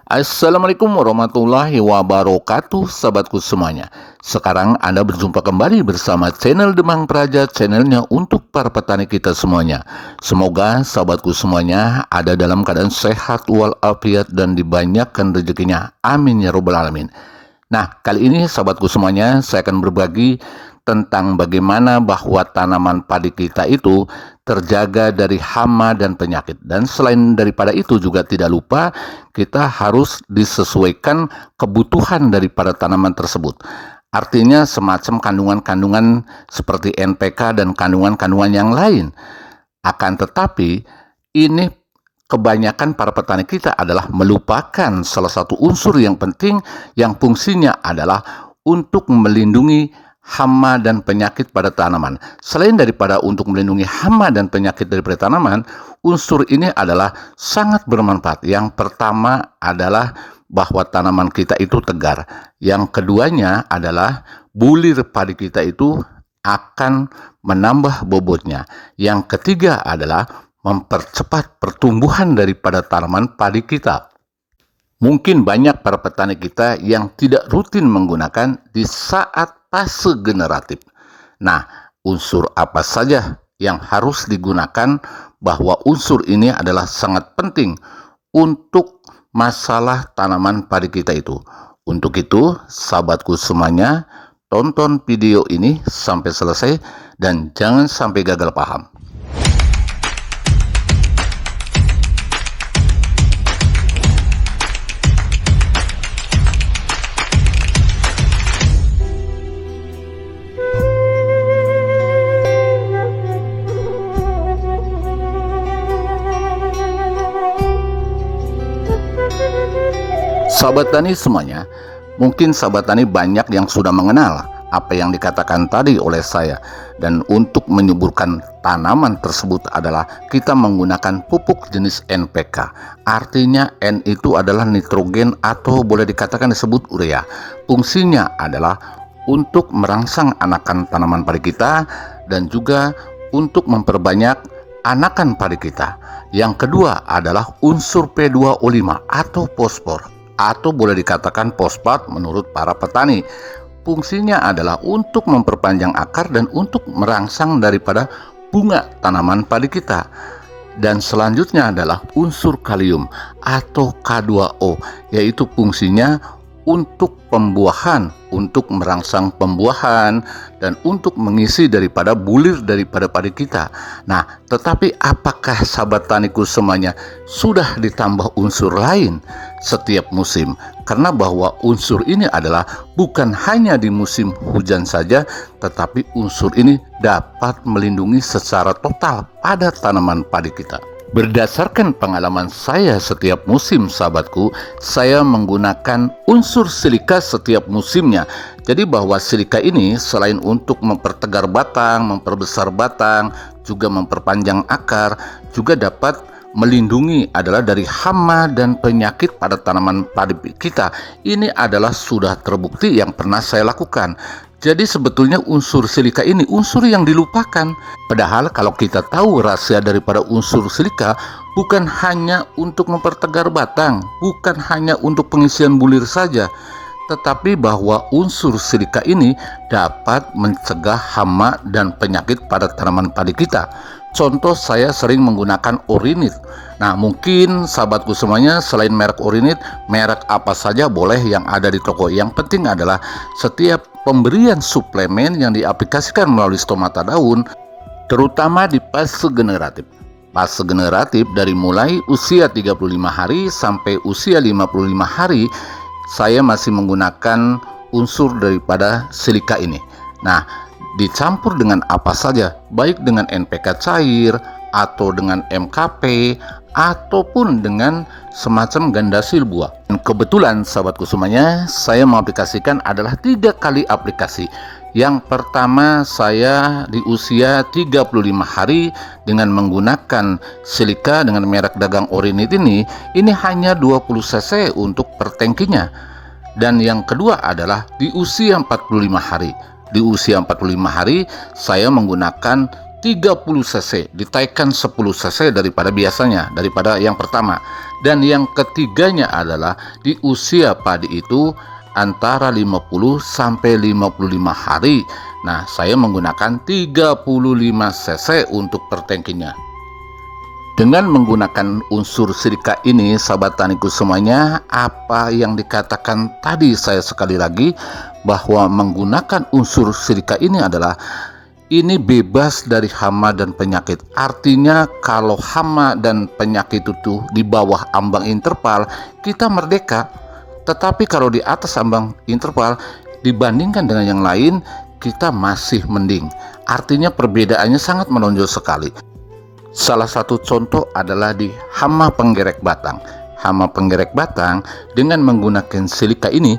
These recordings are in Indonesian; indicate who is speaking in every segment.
Speaker 1: Assalamualaikum warahmatullahi wabarakatuh, sahabatku semuanya. Sekarang Anda berjumpa kembali bersama channel Demang Praja, channelnya untuk para petani kita semuanya. Semoga sahabatku semuanya ada dalam keadaan sehat walafiat dan dibanyakkan rezekinya. Amin ya robbal alamin. Nah, kali ini sahabatku semuanya, saya akan berbagi tentang bagaimana bahwa tanaman padi kita itu terjaga dari hama dan penyakit. Dan selain daripada itu juga tidak lupa kita harus disesuaikan kebutuhan daripada tanaman tersebut. Artinya semacam kandungan-kandungan seperti NPK dan kandungan-kandungan yang lain. Akan tetapi ini kebanyakan para petani kita adalah melupakan salah satu unsur yang penting yang fungsinya adalah untuk melindungi hama dan penyakit pada tanaman. Selain daripada untuk melindungi hama dan penyakit daripada tanaman, unsur ini adalah sangat bermanfaat. Yang pertama adalah bahwa tanaman kita itu tegar. Yang keduanya adalah bulir padi kita itu akan menambah bobotnya. Yang ketiga adalah mempercepat pertumbuhan daripada tanaman padi kita. Mungkin banyak para petani kita yang tidak rutin menggunakan di saat fase generatif. Nah, unsur apa saja yang harus digunakan, bahwa unsur ini adalah sangat penting untuk masalah tanaman padi kita itu. Untuk itu, sahabatku semuanya, tonton video ini sampai selesai dan jangan sampai gagal paham. Sahabat tani semuanya, mungkin sahabat tani banyak yang sudah mengenal apa yang dikatakan tadi oleh saya. Dan untuk menyuburkan tanaman tersebut adalah kita menggunakan pupuk jenis NPK. Artinya N itu adalah nitrogen atau boleh dikatakan disebut urea. Fungsinya adalah untuk merangsang anakan tanaman padi kita dan juga untuk memperbanyak anakan padi kita. Yang kedua adalah unsur P2O5 atau fosfor, atau boleh dikatakan fosfat menurut para petani. Fungsinya adalah untuk memperpanjang akar dan untuk merangsang daripada bunga tanaman padi kita. Dan selanjutnya adalah unsur kalium atau K2O, yaitu fungsinya untuk pembuahan, untuk merangsang pembuahan dan untuk mengisi daripada bulir daripada padi kita. Nah, tetapi apakah sahabat taniku semuanya sudah ditambah unsur lain setiap musim? Karena bahwa unsur ini adalah bukan hanya di musim hujan saja, tetapi unsur ini dapat melindungi secara total pada tanaman padi kita. Berdasarkan pengalaman saya setiap musim, sahabatku, saya menggunakan unsur silika setiap musimnya. Jadi bahwa silika ini selain untuk mempertegar batang, memperbesar batang, juga memperpanjang akar, juga dapat melindungi adalah dari hama dan penyakit pada tanaman padi kita. Ini adalah sudah terbukti yang pernah saya lakukan. Jadi sebetulnya unsur silika ini unsur yang dilupakan. Padahal kalau kita tahu rahasia daripada unsur silika, bukan hanya untuk mempertegar batang, bukan hanya untuk pengisian bulir saja, tetapi bahwa unsur silika ini dapat mencegah hama dan penyakit pada tanaman padi kita. Contoh, saya sering menggunakan Orinit. Nah, mungkin sahabatku semuanya selain merek Orinit, merek apa saja boleh yang ada di toko. Yang penting adalah setiap pemberian suplemen yang diaplikasikan melalui stomata daun, terutama di fase generatif. Fase generatif dari mulai usia 35 hari sampai usia 55 hari, saya masih menggunakan unsur daripada silika ini. Nah, dicampur dengan apa saja, baik dengan NPK cair atau dengan MKP ataupun dengan semacam gandasil buah. Dan kebetulan sahabatku semuanya, saya mengaplikasikan adalah 3 kali aplikasi. Yang pertama, saya di usia 35 hari dengan menggunakan silika dengan merek dagang Orinit ini hanya 20 cc untuk per tangkinya. Dan yang kedua adalah di usia 45 hari. Di usia 45 hari saya menggunakan 30 cc, ditaikkan 10 cc daripada biasanya, daripada yang pertama. Dan yang ketiganya adalah di usia padi itu antara 50 sampai 55 hari. Nah, saya menggunakan 35 cc untuk per tangkinya. Dengan menggunakan unsur silika ini, sahabat taniku semuanya, apa yang dikatakan tadi saya sekali lagi, bahwa menggunakan unsur silika ini adalah ini bebas dari hama dan penyakit. Artinya kalau hama dan penyakit itu di bawah ambang interval, kita merdeka. Tetapi kalau di atas ambang interval, dibandingkan dengan yang lain, kita masih mending. Artinya perbedaannya sangat menonjol sekali. Salah satu contoh adalah di hama penggerek batang. Hama penggerek batang dengan menggunakan silika ini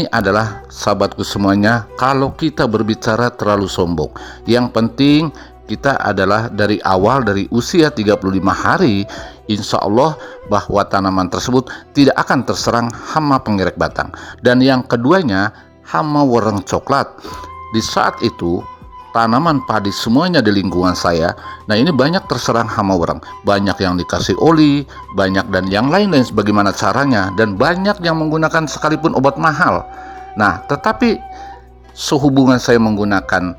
Speaker 1: adalah, sahabatku semuanya, kalau kita berbicara terlalu sombong. Yang penting kita adalah dari awal, dari usia 35 hari, insya Allah bahwa tanaman tersebut tidak akan terserang hama penggerek batang. Dan yang keduanya, hama wereng coklat. Di saat itu tanaman padi semuanya di lingkungan saya, nah ini banyak terserang hama wereng, banyak yang dikasih oli, banyak dan yang lain-lain sebagaimana caranya, dan banyak yang menggunakan sekalipun obat mahal. Nah, tetapi sehubungan saya menggunakan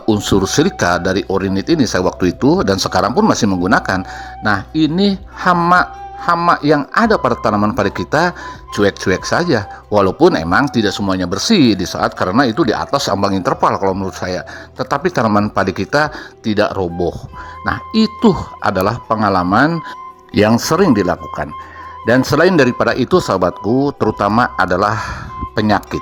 Speaker 1: unsur silika dari Orinit ini saya waktu itu, dan sekarang pun masih menggunakan. Nah, ini hama yang ada pada tanaman padi kita cuek-cuek saja, walaupun emang tidak semuanya bersih di saat, karena itu di atas ambang interval kalau menurut saya, tetapi tanaman padi kita tidak roboh. Nah, itu adalah pengalaman yang sering dilakukan. Dan selain daripada itu, sahabatku, terutama adalah penyakit.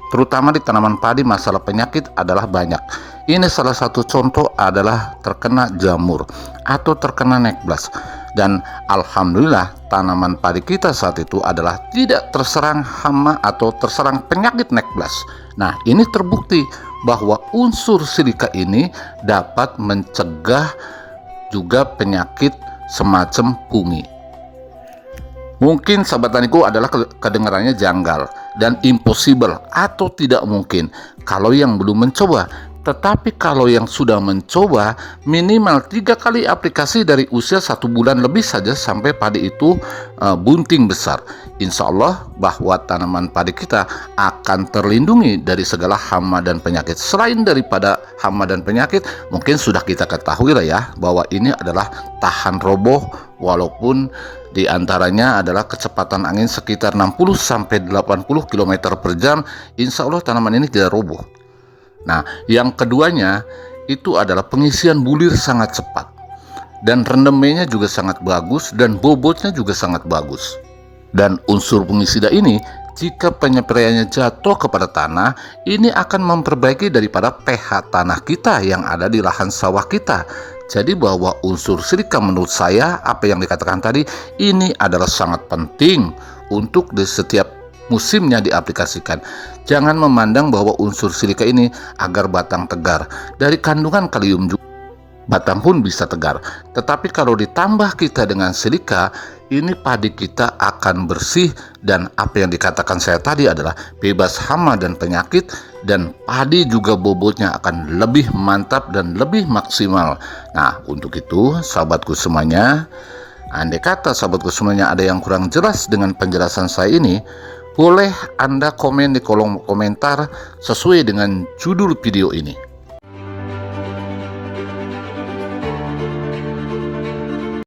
Speaker 1: Terutama di tanaman padi, masalah penyakit adalah banyak. Ini salah satu contoh adalah terkena jamur atau terkena neck blast. Dan alhamdulillah tanaman padi kita saat itu adalah tidak terserang hama atau terserang penyakit neck blast. Nah, ini terbukti bahwa unsur silika ini dapat mencegah juga penyakit semacam pungi. Mungkin sahabat taniku adalah kedengarannya janggal dan impossible atau tidak mungkin kalau yang belum mencoba. Tetapi kalau yang sudah mencoba, minimal 3 kali aplikasi dari usia 1 bulan lebih saja sampai padi itu bunting besar. Insya Allah bahwa tanaman padi kita akan terlindungi dari segala hama dan penyakit. Selain daripada hama dan penyakit, mungkin sudah kita ketahui lah ya, bahwa ini adalah tahan roboh, walaupun di antaranya adalah kecepatan angin sekitar 60 sampai 80 km per jam. Insya Allah tanaman ini tidak roboh. Nah, yang keduanya itu adalah pengisian bulir sangat cepat, dan rendemennya juga sangat bagus, dan bobotnya juga sangat bagus. Dan unsur fungisida ini, jika penyepraiannya jatuh kepada tanah, ini akan memperbaiki daripada pH tanah kita yang ada di lahan sawah kita. Jadi bahwa unsur silika menurut saya, apa yang dikatakan tadi, ini adalah sangat penting untuk di setiap musimnya diaplikasikan. Jangan memandang bahwa unsur silika ini agar batang tegar. Dari kandungan kalium juga batang pun bisa tegar. Tetapi kalau ditambah kita dengan silika, ini padi kita akan bersih, dan apa yang dikatakan saya tadi adalah bebas hama dan penyakit, dan padi juga bobotnya akan lebih mantap dan lebih maksimal. Nah, untuk itu sahabatku semuanya, andai kata sahabatku semuanya ada yang kurang jelas dengan penjelasan saya ini, boleh Anda komen di kolom komentar sesuai dengan judul video ini.